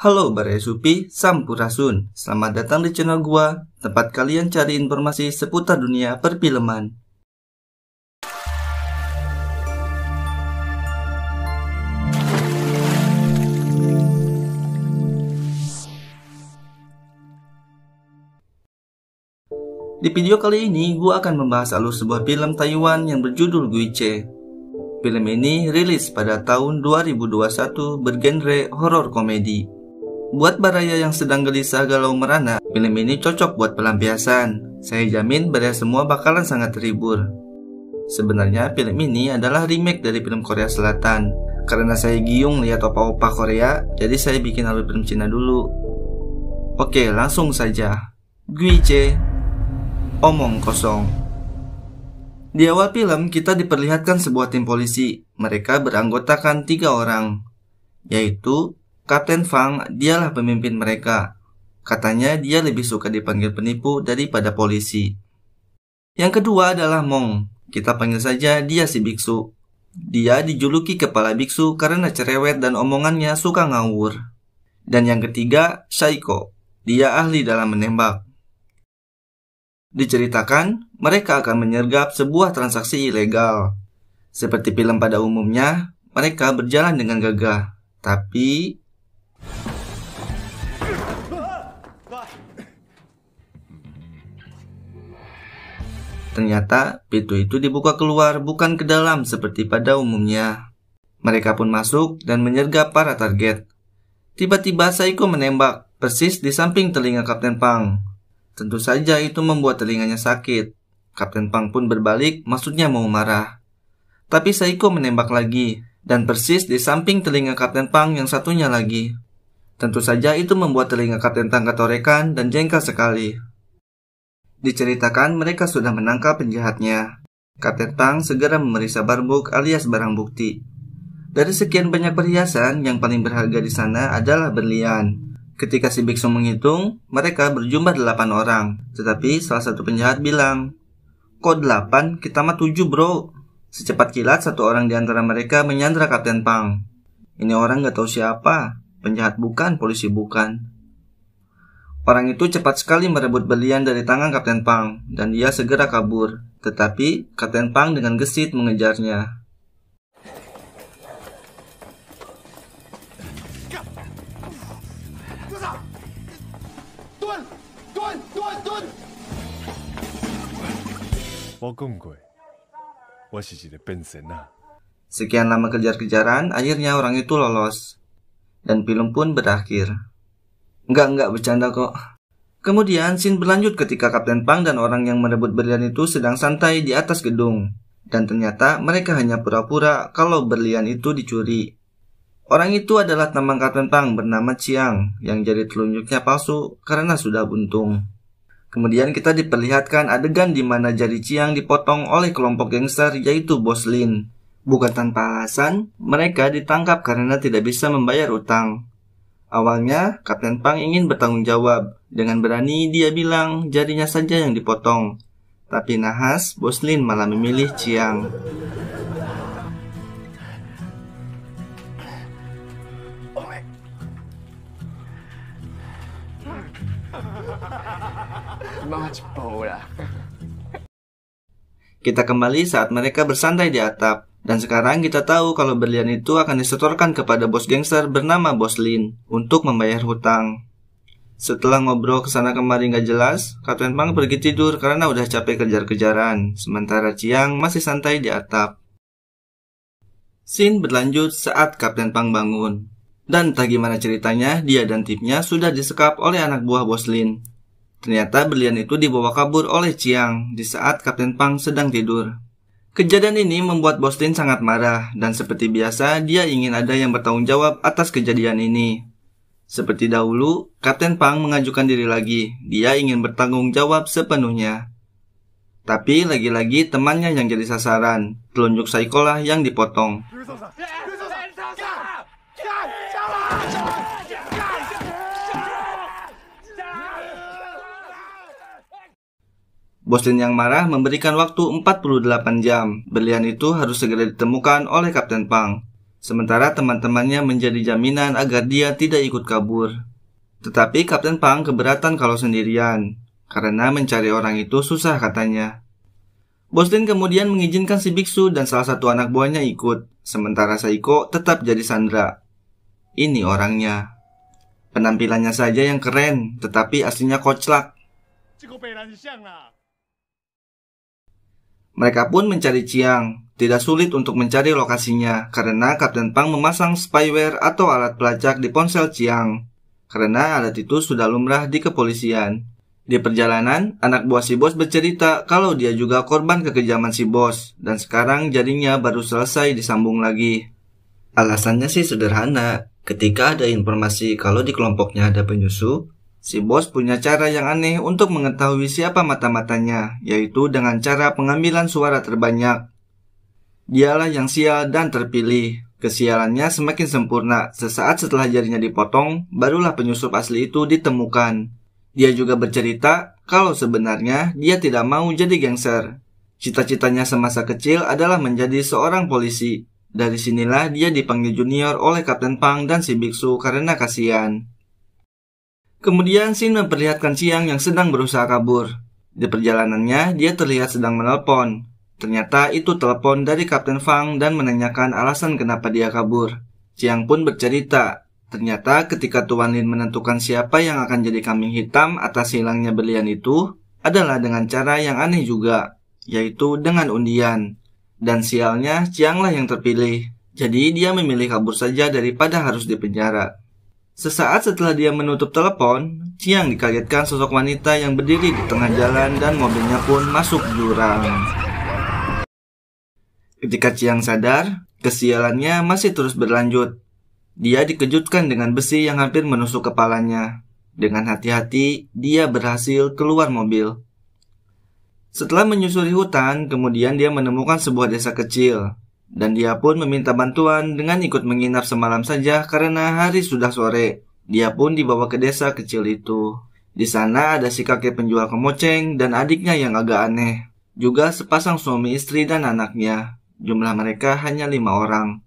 Halo Barai Supi, Sampurasun. Selamat datang di channel gua, tempat kalian cari informasi seputar dunia perfilman. Di video kali ini, gua akan membahas alur sebuah film Taiwan yang berjudul Guiche. Film ini rilis pada tahun 2021 bergenre horor komedi. Buat baraya yang sedang gelisah galau merana, film ini cocok buat pelampiasan. Saya jamin baraya semua bakalan sangat terhibur. Sebenarnya film ini adalah remake dari film Korea Selatan. Karena saya giung lihat opa-opa Korea, jadi saya bikin alur film Cina dulu. Oke, langsung saja. Guiche, omong kosong. Di awal film kita diperlihatkan sebuah tim polisi. Mereka beranggotakan 3 orang, yaitu Kapten Fang, dialah pemimpin mereka. Katanya dia lebih suka dipanggil penipu daripada polisi. Yang kedua adalah Mong. Kita panggil saja dia si biksu. Dia dijuluki kepala biksu karena cerewet dan omongannya suka ngawur. Dan yang ketiga, Saiko. Dia ahli dalam menembak. Diceritakan, mereka akan menyergap sebuah transaksi ilegal. Seperti film pada umumnya, mereka berjalan dengan gagah. Tapi ternyata pintu itu dibuka keluar, bukan ke dalam seperti pada umumnya. Mereka pun masuk dan menyergap para target. Tiba-tiba Saiko menembak persis di samping telinga Kapten Pang. Tentu saja itu membuat telinganya sakit. Kapten Pang pun berbalik, maksudnya mau marah. Tapi Saiko menembak lagi, dan persis di samping telinga Kapten Pang yang satunya lagi. Tentu saja itu membuat telinga Kapten Pang ketorekan dan jengkel sekali. Diceritakan mereka sudah menangkap penjahatnya. Kapten Pang segera memeriksa barbuk alias barang bukti. Dari sekian banyak perhiasan, yang paling berharga di sana adalah berlian. Ketika si biksu menghitung, mereka berjumlah 8 orang. Tetapi salah satu penjahat bilang, "Kok 8? Kita mah 7 bro." Secepat kilat satu orang di antara mereka menyandra Kapten Pang. Ini orang gak tahu siapa. Penjahat bukan, polisi bukan. Orang itu cepat sekali merebut berlian dari tangan Kapten Pang, dan dia segera kabur. Tetapi Kapten Pang dengan gesit mengejarnya. Sekian lama kejar-kejaran, akhirnya orang itu lolos. Dan film pun berakhir. Enggak bercanda kok. Kemudian scene berlanjut ketika Kapten Pang dan orang yang merebut berlian itu sedang santai di atas gedung. Dan ternyata mereka hanya pura-pura kalau berlian itu dicuri. Orang itu adalah teman Kapten Pang bernama Chiang, yang jari telunjuknya palsu karena sudah buntung. Kemudian kita diperlihatkan adegan di mana jari Chiang dipotong oleh kelompok gangster yaitu Bos Lin. Bukan tanpa alasan, mereka ditangkap karena tidak bisa membayar utang. Awalnya, Kapten Pang ingin bertanggung jawab. Dengan berani dia bilang jarinya saja yang dipotong. Tapi nahas, Bos Lin malah memilih Chiang. Kita kembali saat mereka bersantai di atap. Dan sekarang kita tahu kalau berlian itu akan disetorkan kepada bos gangster bernama Bos Lin untuk membayar hutang. Setelah ngobrol kesana kemari gak jelas, Kapten Pang pergi tidur karena udah capek kejar-kejaran. Sementara Chiang masih santai di atap. Scene berlanjut saat Kapten Pang bangun. Dan entah gimana ceritanya, dia dan timnya sudah disekap oleh anak buah Bos Lin. Ternyata berlian itu dibawa kabur oleh Chiang di saat Kapten Pang sedang tidur. Kejadian ini membuat Bos Lin sangat marah, dan seperti biasa dia ingin ada yang bertanggung jawab atas kejadian ini. Seperti dahulu, Kapten Pang mengajukan diri lagi, dia ingin bertanggung jawab sepenuhnya. Tapi lagi-lagi temannya yang jadi sasaran, telunjuk Saiko lah yang dipotong. Bos Lin yang marah memberikan waktu 48 jam. Berlian itu harus segera ditemukan oleh Kapten Pang. sementara teman-temannya menjadi jaminan agar dia tidak ikut kabur. Tetapi Kapten Pang keberatan kalau sendirian, karena mencari orang itu susah katanya. Bos Lin kemudian mengizinkan si biksu dan salah satu anak buahnya ikut, sementara Saiko tetap jadi sandera. Ini orangnya. Penampilannya saja yang keren, tetapi aslinya koclak. Mereka pun mencari Chiang. Tidak sulit untuk mencari lokasinya, karena Kapten Pang memasang spyware atau alat pelacak di ponsel Chiang. Karena alat itu sudah lumrah di kepolisian. Di perjalanan, anak buah si bos bercerita kalau dia juga korban kekejaman si bos, dan sekarang jadinya baru selesai disambung lagi. Alasannya sih sederhana, ketika ada informasi kalau di kelompoknya ada penyusup, si bos punya cara yang aneh untuk mengetahui siapa mata-matanya, yaitu dengan cara pengambilan suara terbanyak. Dialah yang sial dan terpilih. Kesialannya semakin sempurna, sesaat setelah jarinya dipotong, barulah penyusup asli itu ditemukan. Dia juga bercerita kalau sebenarnya dia tidak mau jadi gangster. Cita-citanya semasa kecil adalah menjadi seorang polisi. Dari sinilah dia dipanggil junior oleh Kapten Pang dan si biksu karena kasihan. Kemudian Shin memperlihatkan Chiang yang sedang berusaha kabur. Di perjalanannya dia terlihat sedang menelpon. Ternyata itu telepon dari Kapten Fang dan menanyakan alasan kenapa dia kabur. Chiang pun bercerita. Ternyata ketika Tuan Lin menentukan siapa yang akan jadi kambing hitam atas hilangnya berlian itu adalah dengan cara yang aneh juga, yaitu dengan undian. Dan sialnya Chiang lah yang terpilih, jadi dia memilih kabur saja daripada harus dipenjara. Sesaat setelah dia menutup telepon, Chiang dikagetkan sosok wanita yang berdiri di tengah jalan dan mobilnya pun masuk jurang. Ketika Chiang sadar, kesialannya masih terus berlanjut. Dia dikejutkan dengan besi yang hampir menusuk kepalanya. Dengan hati-hati, dia berhasil keluar mobil. Setelah menyusuri hutan, kemudian dia menemukan sebuah desa kecil. Dan dia pun meminta bantuan dengan ikut menginap semalam saja karena hari sudah sore. Dia pun dibawa ke desa kecil itu. Di sana ada si kakek penjual kemoceng dan adiknya yang agak aneh. Juga sepasang suami istri dan anaknya. Jumlah mereka hanya 5 orang.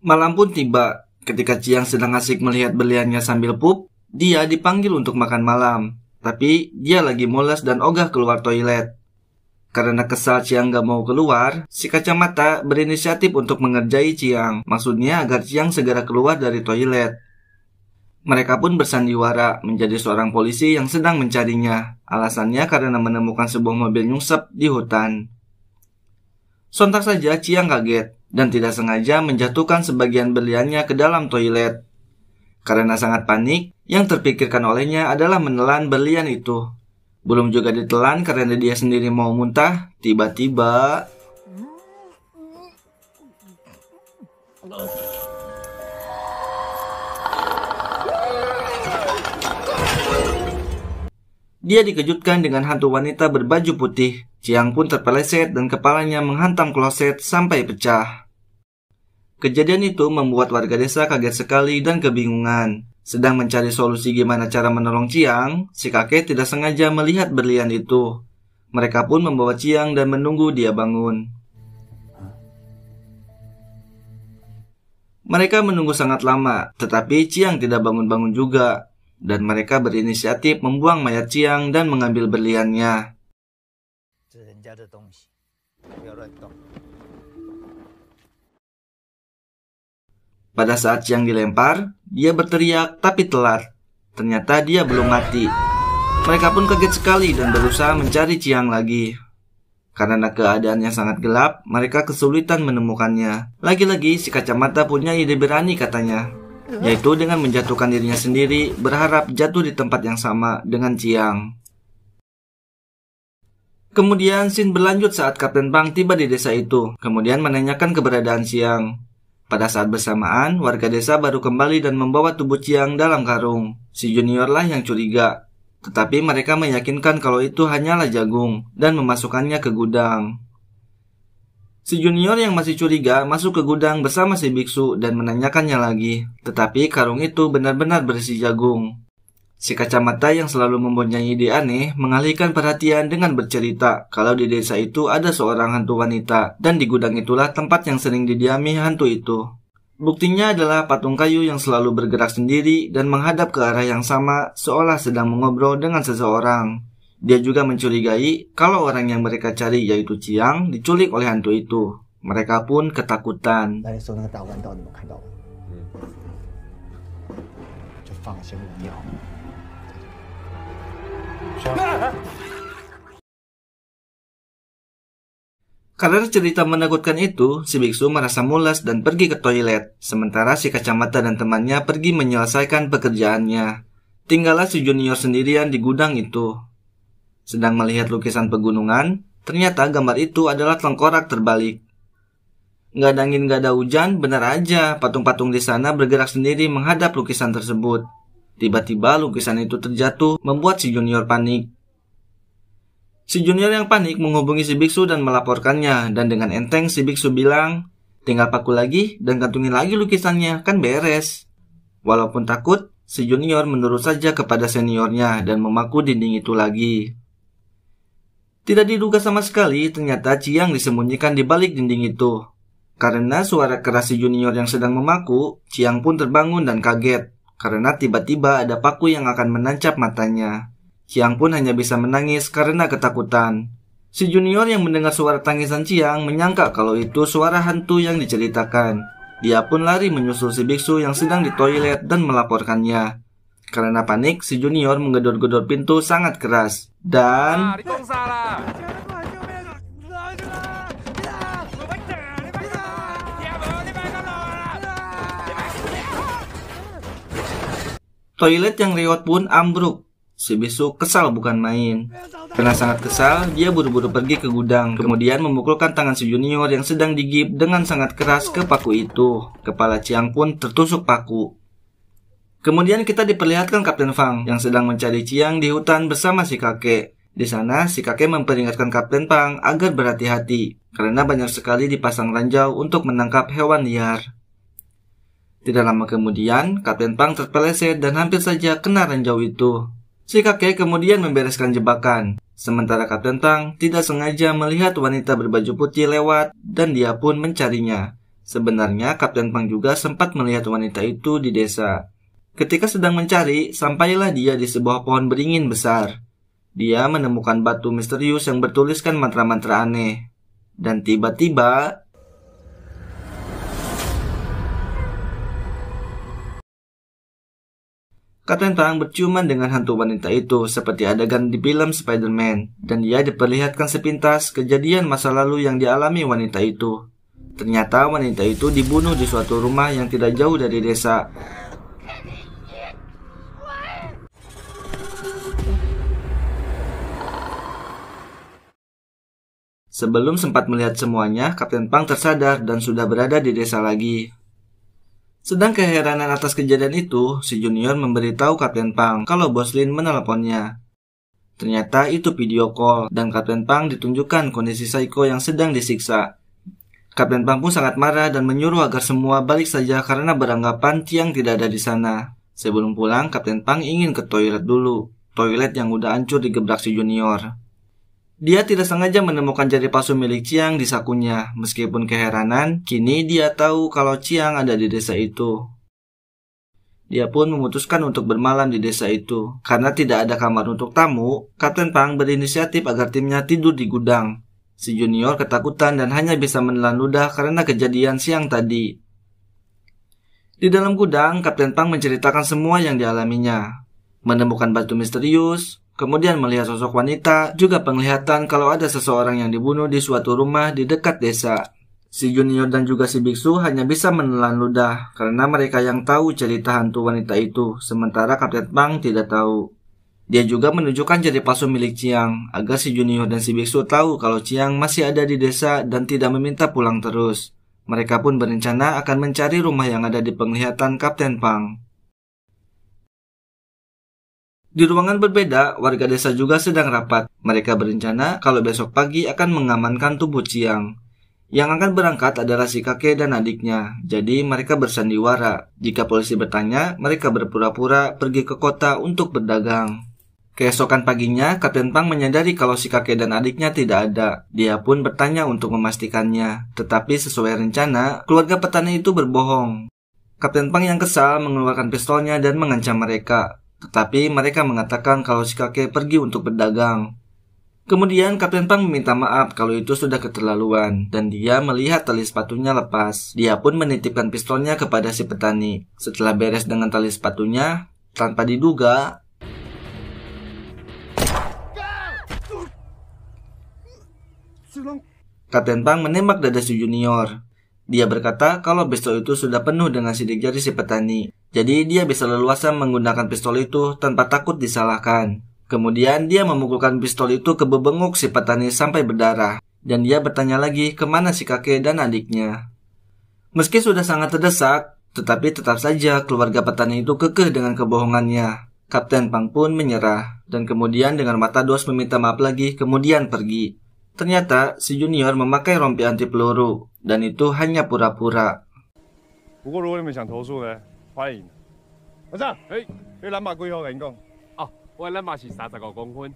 Malam pun tiba. Ketika Chiang sedang asik melihat berliannya sambil pup, dia dipanggil untuk makan malam. Tapi dia lagi mules dan ogah keluar toilet. Karena kesal Chiang gak mau keluar, si kacamata berinisiatif untuk mengerjai Chiang. Maksudnya agar Chiang segera keluar dari toilet. Mereka pun bersandiwara menjadi seorang polisi yang sedang mencarinya. Alasannya karena menemukan sebuah mobil nyungsep di hutan. Sontak saja Chiang kaget dan tidak sengaja menjatuhkan sebagian berliannya ke dalam toilet. Karena sangat panik, yang terpikirkan olehnya adalah menelan berlian itu. Belum juga ditelan karena dia sendiri mau muntah, tiba-tiba dia dikejutkan dengan hantu wanita berbaju putih. Chiang pun terpeleset dan kepalanya menghantam kloset sampai pecah. Kejadian itu membuat warga desa kaget sekali dan kebingungan. Sedang mencari solusi gimana cara menolong Chiang, si kakek tidak sengaja melihat berlian itu. Mereka pun membawa Chiang dan menunggu dia bangun. Mereka menunggu sangat lama, tetapi Chiang tidak bangun-bangun juga. Dan mereka berinisiatif membuang mayat Chiang dan mengambil berliannya. Pada saat Chiang dilempar, dia berteriak tapi telat. Ternyata dia belum mati. Mereka pun kaget sekali dan berusaha mencari Chiang lagi. Karena keadaannya sangat gelap, mereka kesulitan menemukannya. Lagi-lagi si kacamata punya ide berani katanya, yaitu dengan menjatuhkan dirinya sendiri, berharap jatuh di tempat yang sama dengan Chiang. Kemudian Shin berlanjut saat Kapten Pang tiba di desa itu, kemudian menanyakan keberadaan Chiang. Pada saat bersamaan, warga desa baru kembali dan membawa tubuh Chiang dalam karung. Si junior lah yang curiga, tetapi mereka meyakinkan kalau itu hanyalah jagung dan memasukkannya ke gudang. Si junior yang masih curiga masuk ke gudang bersama si biksu dan menanyakannya lagi, tetapi karung itu benar-benar berisi jagung. Si kacamata yang selalu mempunyai ide aneh mengalihkan perhatian dengan bercerita kalau di desa itu ada seorang hantu wanita dan di gudang itulah tempat yang sering didiami hantu itu. Buktinya adalah patung kayu yang selalu bergerak sendiri dan menghadap ke arah yang sama seolah sedang mengobrol dengan seseorang. Dia juga mencurigai kalau orang yang mereka cari yaitu Chiang diculik oleh hantu itu. Mereka pun ketakutan. Karena cerita menakutkan itu, si biksu merasa mules dan pergi ke toilet, sementara si kacamata dan temannya pergi menyelesaikan pekerjaannya. Tinggallah si junior sendirian di gudang itu. Sedang melihat lukisan pegunungan, ternyata gambar itu adalah tengkorak terbalik. Nggak ada angin, nggak ada hujan, benar aja patung-patung di sana bergerak sendiri menghadap lukisan tersebut. Tiba-tiba lukisan itu terjatuh, membuat si junior panik. Si junior yang panik menghubungi si biksu dan melaporkannya, dan dengan enteng si biksu bilang, tinggal paku lagi dan kantungin lagi lukisannya, kan beres. Walaupun takut, si junior menurut saja kepada seniornya dan memaku dinding itu lagi. Tidak diduga sama sekali, ternyata Chiang disembunyikan di balik dinding itu. Karena suara keras si junior yang sedang memaku, Chiang pun terbangun dan kaget, karena tiba-tiba ada paku yang akan menancap matanya. Chiang pun hanya bisa menangis karena ketakutan. Si junior yang mendengar suara tangisan Chiang menyangka kalau itu suara hantu yang diceritakan. Dia pun lari menyusul si biksu yang sedang di toilet dan melaporkannya. Karena panik, si junior menggedor-gedor pintu sangat keras. Dan... toilet yang riot pun ambruk. Si biksu kesal bukan main. Karena sangat kesal, dia buru-buru pergi ke gudang. Kemudian memukulkan tangan si junior yang sedang digigit dengan sangat keras ke paku itu. Kepala Chiang pun tertusuk paku. Kemudian kita diperlihatkan Kapten Fang yang sedang mencari Chiang di hutan bersama si kakek. Di sana, si kakek memperingatkan Kapten Fang agar berhati-hati, karena banyak sekali dipasang ranjau untuk menangkap hewan liar. Tidak lama kemudian, Kapten Fang terpeleset dan hampir saja kena ranjau itu. Si kakek kemudian membereskan jebakan, sementara Kapten Fang tidak sengaja melihat wanita berbaju putih lewat dan dia pun mencarinya. Sebenarnya Kapten Fang juga sempat melihat wanita itu di desa. Ketika sedang mencari, sampailah dia di sebuah pohon beringin besar. Dia menemukan batu misterius yang bertuliskan mantra-mantra aneh. Dan tiba-tiba... Kapten Fang berciuman dengan hantu wanita itu seperti adegan di film Spider-Man, dan dia diperlihatkan sepintas kejadian masa lalu yang dialami wanita itu. Ternyata wanita itu dibunuh di suatu rumah yang tidak jauh dari desa. Sebelum sempat melihat semuanya, Kapten Fang tersadar dan sudah berada di desa lagi. Sedang keheranan atas kejadian itu, si junior memberitahu Kapten Fang kalau Bos Lin meneleponnya. Ternyata itu video call, dan Kapten Fang ditunjukkan kondisi Saiko yang sedang disiksa. Kapten Fang pun sangat marah dan menyuruh agar semua balik saja karena beranggapan Chiang tidak ada di sana. Sebelum pulang, Kapten Fang ingin ke toilet dulu, toilet yang udah hancur digebrak si junior. Dia tidak sengaja menemukan jari palsu milik Chiang di sakunya. Meskipun keheranan, kini dia tahu kalau Chiang ada di desa itu. Dia pun memutuskan untuk bermalam di desa itu. Karena tidak ada kamar untuk tamu, Kapten Fang berinisiatif agar timnya tidur di gudang. Si junior ketakutan dan hanya bisa menelan ludah karena kejadian siang tadi. Di dalam gudang, Kapten Fang menceritakan semua yang dialaminya. Menemukan batu misterius, kemudian melihat sosok wanita, juga penglihatan kalau ada seseorang yang dibunuh di suatu rumah di dekat desa. Si junior dan juga si biksu hanya bisa menelan ludah, karena mereka yang tahu cerita hantu wanita itu, sementara Kapten Fang tidak tahu. Dia juga menunjukkan jari palsu milik Chiang, agar si junior dan si biksu tahu kalau Chiang masih ada di desa dan tidak meminta pulang terus. Mereka pun berencana akan mencari rumah yang ada di penglihatan Kapten Fang. Di ruangan berbeda, warga desa juga sedang rapat. Mereka berencana kalau besok pagi akan mengamankan tubuh Chiang. Yang akan berangkat adalah si kakek dan adiknya, jadi mereka bersandiwara. Jika polisi bertanya, mereka berpura-pura pergi ke kota untuk berdagang. Keesokan paginya, Kapten Pang menyadari kalau si kakek dan adiknya tidak ada. Dia pun bertanya untuk memastikannya, tetapi sesuai rencana, keluarga petani itu berbohong. Kapten Pang yang kesal mengeluarkan pistolnya dan mengancam mereka, tetapi mereka mengatakan kalau si kakek pergi untuk berdagang. Kemudian Kapten Pang meminta maaf kalau itu sudah keterlaluan, dan dia melihat tali sepatunya lepas. Dia pun menitipkan pistolnya kepada si petani. Setelah beres dengan tali sepatunya, tanpa diduga, Kapten Pang menembak dada si junior. Dia berkata kalau pistol itu sudah penuh dengan sidik jari si petani. Jadi dia bisa leluasa menggunakan pistol itu tanpa takut disalahkan. Kemudian dia memukulkan pistol itu ke bebenguk si petani sampai berdarah. Dan dia bertanya lagi kemana si kakek dan adiknya. Meski sudah sangat terdesak, tetapi tetap saja keluarga petani itu kekeh dengan kebohongannya. Kapten Pang pun menyerah. Dan kemudian dengan mata dos meminta maaf lagi, kemudian pergi. Ternyata si junior memakai rompi anti peluru. Dan itu hanya pura-pura. 不过如果你们想投诉呢，欢迎。阿生，你攬把幾號人工？ 我的嘛是35公分。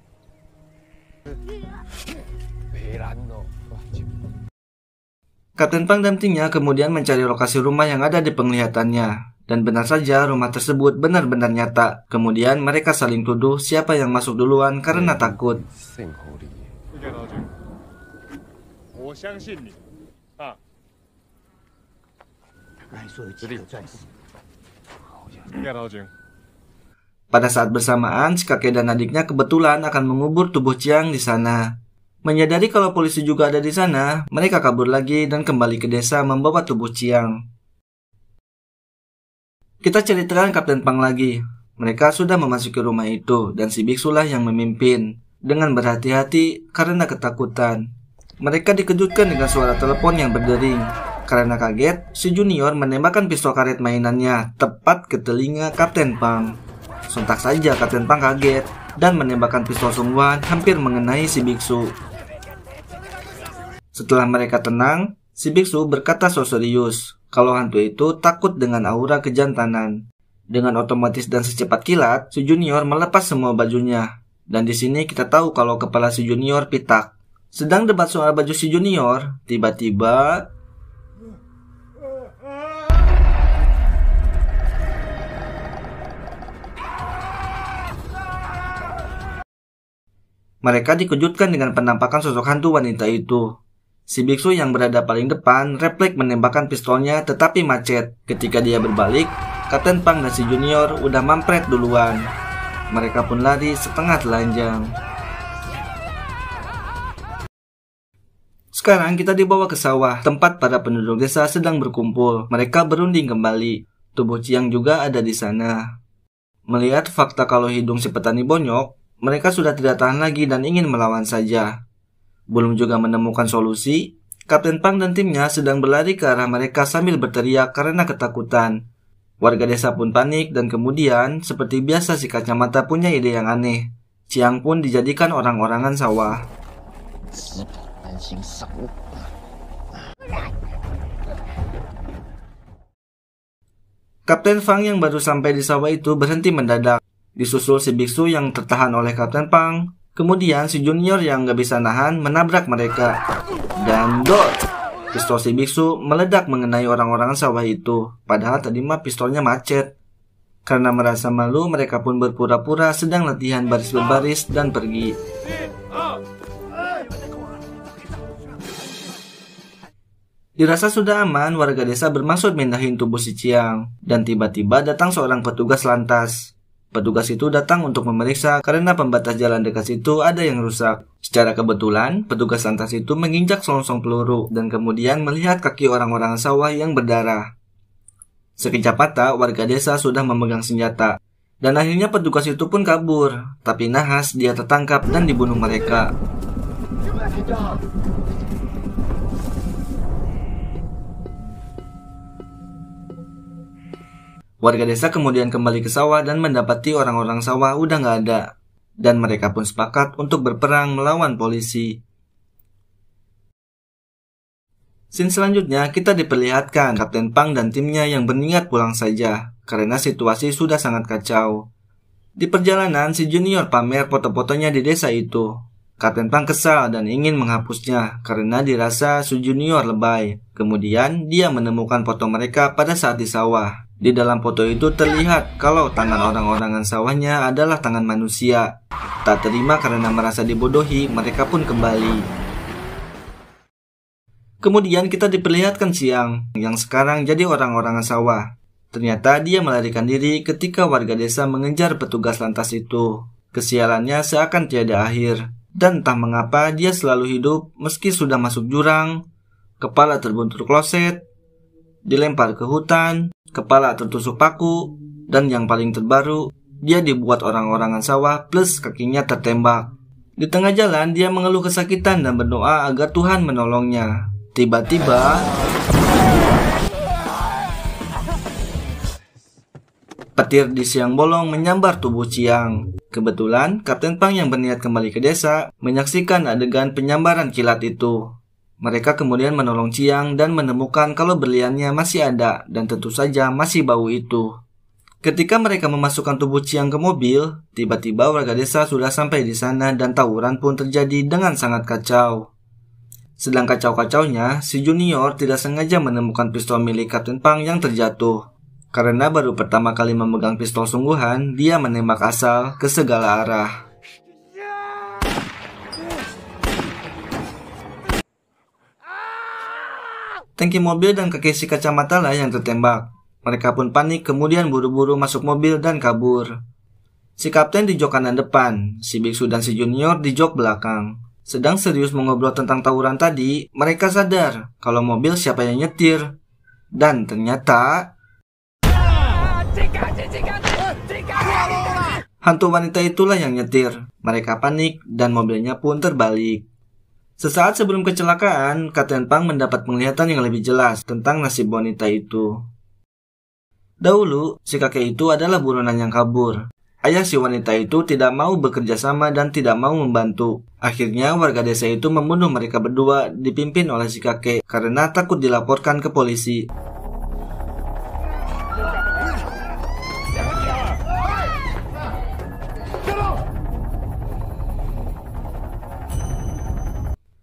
Kapten Pang dan timnya kemudian mencari lokasi rumah yang ada di penglihatannya. Dan benar saja rumah tersebut benar-benar nyata. Kemudian mereka saling tuduh siapa yang masuk duluan karena takut. Pada saat bersamaan, si kakek dan adiknya kebetulan akan mengubur tubuh Chiang di sana. Menyadari kalau polisi juga ada di sana, mereka kabur lagi dan kembali ke desa membawa tubuh Chiang. Kita ceritakan Kapten Pang lagi. Mereka sudah memasuki rumah itu dan si biksulah yang memimpin. Dengan berhati-hati karena ketakutan. Mereka dikejutkan dengan suara telepon yang berdering. Karena kaget, si junior menembakkan pistol karet mainannya tepat ke telinga Kapten Pang. Sontak saja Kapten Pang kaget dan menembakkan pistol sungguhan hampir mengenai si biksu. Setelah mereka tenang, si biksu berkata serius kalau hantu itu takut dengan aura kejantanan. Dengan otomatis dan secepat kilat, si junior melepas semua bajunya. Dan di sini kita tahu kalau kepala si junior pitak. Sedang debat soal baju si junior, tiba-tiba mereka dikejutkan dengan penampakan sosok hantu wanita itu. Si biksu yang berada paling depan refleks menembakkan pistolnya tetapi macet. Ketika dia berbalik, Kapten Pang dan si junior udah mampret duluan. Mereka pun lari setengah telanjang. Sekarang kita dibawa ke sawah, tempat para penduduk desa sedang berkumpul. Mereka berunding kembali. Tubuh Chiang juga ada di sana. Melihat fakta kalau hidung si petani bonyok, mereka sudah tidak tahan lagi dan ingin melawan saja. Belum juga menemukan solusi, Kapten Pang dan timnya sedang berlari ke arah mereka sambil berteriak karena ketakutan. Warga desa pun panik dan kemudian, seperti biasa si kacamata punya ide yang aneh. Chiang pun dijadikan orang-orangan sawah. Kapten Pang yang baru sampai di sawah itu berhenti mendadak. Disusul si biksu yang tertahan oleh Kapten Pang. Kemudian si junior yang gak bisa nahan menabrak mereka. Dan dot! Pistol si biksu meledak mengenai orang-orang sawah itu. Padahal tadi mah pistolnya macet. Karena merasa malu, mereka pun berpura-pura sedang latihan baris berbaris dan pergi. Dirasa sudah aman, warga desa bermaksud mindahin tubuh si Chiang. Dan tiba-tiba datang seorang petugas lantas. Petugas itu datang untuk memeriksa karena pembatas jalan dekat situ ada yang rusak. Secara kebetulan, petugas lantas itu menginjak selongsong peluru dan kemudian melihat kaki orang-orang sawah yang berdarah. Sekejap mata, warga desa sudah memegang senjata. Dan akhirnya petugas itu pun kabur. Tapi nahas dia tertangkap dan dibunuh mereka. Warga desa kemudian kembali ke sawah dan mendapati orang-orang sawah udah gak ada. Dan mereka pun sepakat untuk berperang melawan polisi. Scene selanjutnya kita diperlihatkan Kapten Pang dan timnya yang berniat pulang saja karena situasi sudah sangat kacau. Di perjalanan, si Junior pamer foto-fotonya di desa itu. Kapten Pang kesal dan ingin menghapusnya karena dirasa si Junior lebay. Kemudian, dia menemukan foto mereka pada saat di sawah. Di dalam foto itu terlihat kalau tangan orang-orangan sawahnya adalah tangan manusia. Tak terima karena merasa dibodohi, mereka pun kembali. Kemudian kita diperlihatkan Chiang yang sekarang jadi orang-orangan sawah. Ternyata dia melarikan diri ketika warga desa mengejar petugas lantas itu. Kesialannya seakan tiada akhir. Dan entah mengapa dia selalu hidup meski sudah masuk jurang, kepala terbuntur kloset, dilempar ke hutan, kepala tertusuk paku, dan yang paling terbaru, dia dibuat orang-orangan sawah plus kakinya tertembak. Di tengah jalan dia mengeluh kesakitan dan berdoa agar Tuhan menolongnya. Tiba-tiba petir di siang bolong menyambar tubuh Chiang. Kebetulan, Kapten Pang yang berniat kembali ke desa menyaksikan adegan penyambaran kilat itu. Mereka kemudian menolong Chiang dan menemukan kalau berliannya masih ada dan tentu saja masih bau itu. Ketika mereka memasukkan tubuh Chiang ke mobil, tiba-tiba warga desa sudah sampai di sana dan tawuran pun terjadi dengan sangat kacau. Sedang kacau-kacaunya, si Junior tidak sengaja menemukan pistol milik Kapten Pang yang terjatuh. Karena baru pertama kali memegang pistol sungguhan, dia menembak asal ke segala arah. Tangki mobil dan kaki si kacamata lah yang tertembak. Mereka pun panik kemudian buru-buru masuk mobil dan kabur. Si kapten di jok kanan depan, si biksu dan si Junior di jok belakang. Sedang serius mengobrol tentang tawuran tadi, mereka sadar kalau mobil siapa yang nyetir. Dan ternyata hantu wanita itulah yang nyetir. Mereka panik dan mobilnya pun terbalik. Sesaat sebelum kecelakaan, Kapten Pang mendapat penglihatan yang lebih jelas tentang nasib wanita itu. Dahulu, si kakek itu adalah buronan yang kabur. Ayah si wanita itu tidak mau bekerja sama dan tidak mau membantu. Akhirnya warga desa itu membunuh mereka berdua dipimpin oleh si kakek karena takut dilaporkan ke polisi.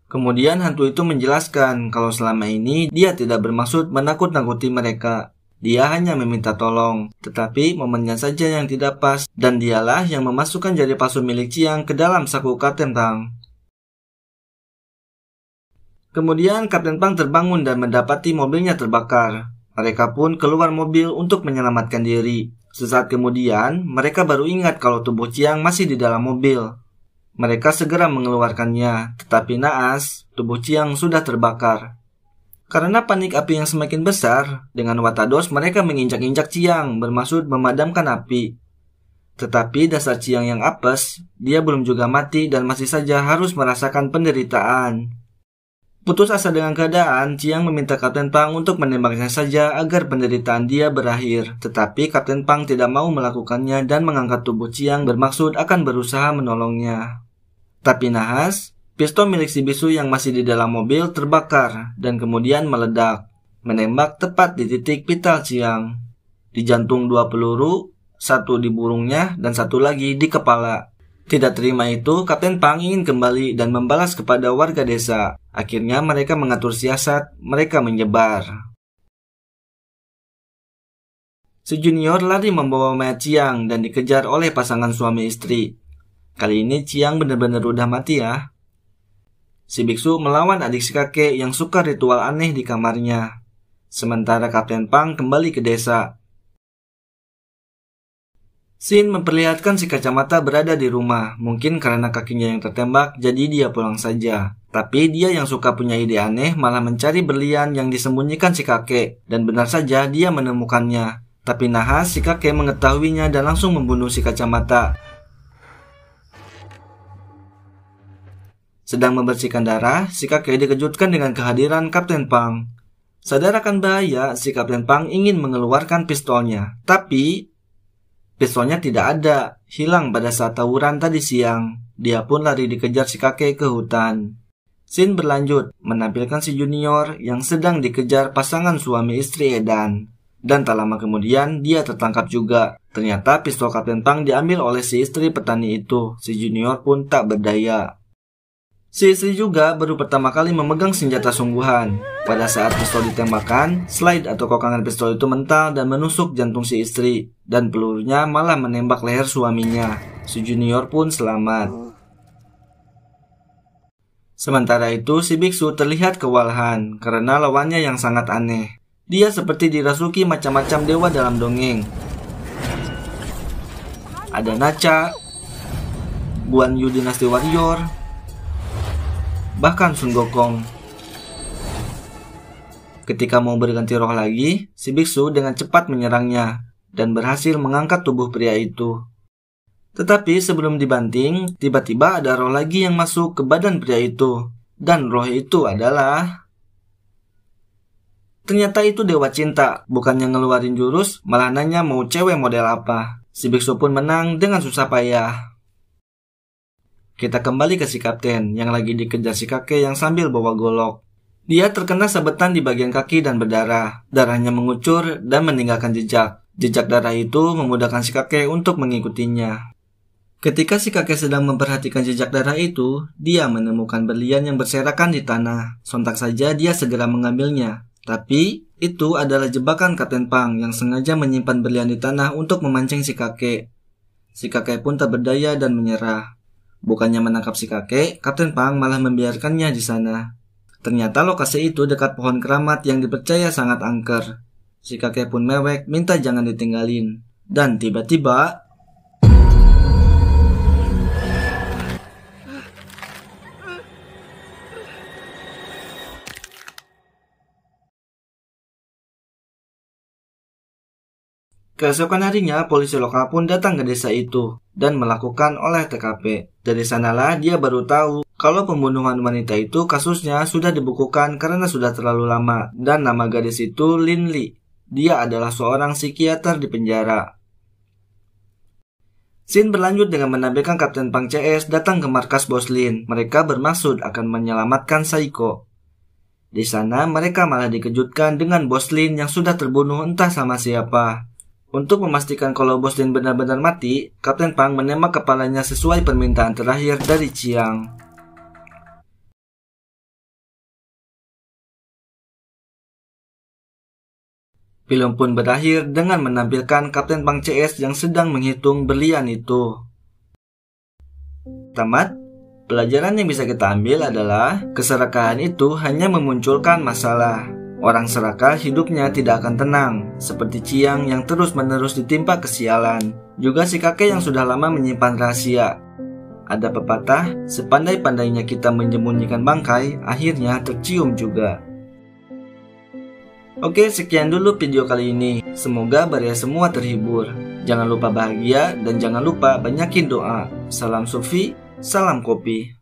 Kemudian hantu itu menjelaskan kalau selama ini dia tidak bermaksud menakut-nakuti mereka. Dia hanya meminta tolong, tetapi momennya saja yang tidak pas dan dialah yang memasukkan jari palsu milik Chiang ke dalam saku Kapten Pang. Kemudian Kapten Pang terbangun dan mendapati mobilnya terbakar. Mereka pun keluar mobil untuk menyelamatkan diri. Sesaat kemudian, mereka baru ingat kalau tubuh Chiang masih di dalam mobil. Mereka segera mengeluarkannya, tetapi naas, tubuh Chiang sudah terbakar. Karena panik api yang semakin besar, dengan watados mereka menginjak-injak Chiang, bermaksud memadamkan api. Tetapi dasar Chiang yang apes, dia belum juga mati dan masih saja harus merasakan penderitaan. Putus asa dengan keadaan, Chiang meminta Kapten Pang untuk menembaknya saja agar penderitaan dia berakhir. Tetapi Kapten Pang tidak mau melakukannya dan mengangkat tubuh Chiang bermaksud akan berusaha menolongnya. Tapi nahas, pistol milik si bisu yang masih di dalam mobil terbakar dan kemudian meledak, menembak tepat di titik vital Chiang. Di jantung 2 peluru, 1 di burungnya dan 1 lagi di kepala. Tidak terima itu, Kapten Pang ingin kembali dan membalas kepada warga desa. Akhirnya mereka mengatur siasat, mereka menyebar. Si Junior lari membawa mayat Chiang dan dikejar oleh pasangan suami istri. Kali ini Chiang benar-benar udah mati ya. Si biksu melawan adik si kakek yang suka ritual aneh di kamarnya. Sementara Kapten Pang kembali ke desa. Scene memperlihatkan si kacamata berada di rumah. Mungkin karena kakinya yang tertembak, jadi dia pulang saja. Tapi dia yang suka punya ide aneh malah mencari berlian yang disembunyikan si kakek. Dan benar saja dia menemukannya. Tapi nahas si kakek mengetahuinya dan langsung membunuh si kacamata. Sedang membersihkan darah, si kakek dikejutkan dengan kehadiran Kapten Pang. Sadar akan bahaya, si Kapten Pang ingin mengeluarkan pistolnya. Tapi pistolnya tidak ada, hilang pada saat tawuran tadi siang. Dia pun lari dikejar si kakek ke hutan. Scene berlanjut menampilkan si Junior yang sedang dikejar pasangan suami istri Edan. Dan tak lama kemudian dia tertangkap juga. Ternyata pistol Kapten Pang diambil oleh si istri petani itu. Si Junior pun tak berdaya. Si istri juga baru pertama kali memegang senjata sungguhan. Pada saat pistol ditembakkan, slide atau kokangan pistol itu mental dan menusuk jantung si istri. Dan pelurunya malah menembak leher suaminya. Si Junior pun selamat. Sementara itu, si biksu terlihat kewalahan karena lawannya yang sangat aneh. Dia seperti dirasuki macam-macam dewa dalam dongeng. Ada Nacha, Guan Yu Dinasti Warrior, bahkan Sun Gokong. Ketika mau berganti roh lagi, si biksu dengan cepat menyerangnya dan berhasil mengangkat tubuh pria itu. Tetapi sebelum dibanting, tiba-tiba ada roh lagi yang masuk ke badan pria itu. Dan roh itu adalah... Ternyata itu dewa cinta. Bukannya ngeluarin jurus, malah nanya mau cewek model apa. Si biksu pun menang dengan susah payah. Kita kembali ke si kapten yang lagi dikejar si kakek yang sambil bawa golok. Dia terkena sabetan di bagian kaki dan berdarah. Darahnya mengucur dan meninggalkan jejak. Jejak darah itu memudahkan si kakek untuk mengikutinya. Ketika si kakek sedang memperhatikan jejak darah itu, dia menemukan berlian yang berserakan di tanah. Sontak saja dia segera mengambilnya. Tapi, itu adalah jebakan Kapten Pang yang sengaja menyimpan berlian di tanah untuk memancing si kakek. Si kakek pun tak berdaya dan menyerah. Bukannya menangkap si kakek, Kapten Pang malah membiarkannya di sana. Ternyata lokasi itu dekat pohon keramat yang dipercaya sangat angker. Si kakek pun mewek minta jangan ditinggalin. Dan tiba-tiba... Keesokan harinya, polisi lokal pun datang ke desa itu dan melakukan olah TKP. Dari sanalah dia baru tahu kalau pembunuhan wanita itu kasusnya sudah dibukukan karena sudah terlalu lama. Dan nama gadis itu Lin Li. Dia adalah seorang psikiater di penjara. Scene berlanjut dengan menampilkan Kapten Pang CS datang ke markas Bos Lin. Mereka bermaksud akan menyelamatkan Saiko. Di sana mereka malah dikejutkan dengan Bos Lin yang sudah terbunuh entah sama siapa. Untuk memastikan kalau Bos Lin benar-benar mati, Kapten Pang menembak kepalanya sesuai permintaan terakhir dari Chiang. Film pun berakhir dengan menampilkan Kapten Pang CS yang sedang menghitung berlian itu. Tamat, pelajaran yang bisa kita ambil adalah keserakahan itu hanya memunculkan masalah. Orang serakah hidupnya tidak akan tenang, seperti Chiang yang terus-menerus ditimpa kesialan. Juga si kakek yang sudah lama menyimpan rahasia. Ada pepatah, sepandai-pandainya kita menyembunyikan bangkai, akhirnya tercium juga. Oke, sekian dulu video kali ini. Semoga Baria semua terhibur. Jangan lupa bahagia dan jangan lupa banyakin doa. Salam Sufi, salam kopi.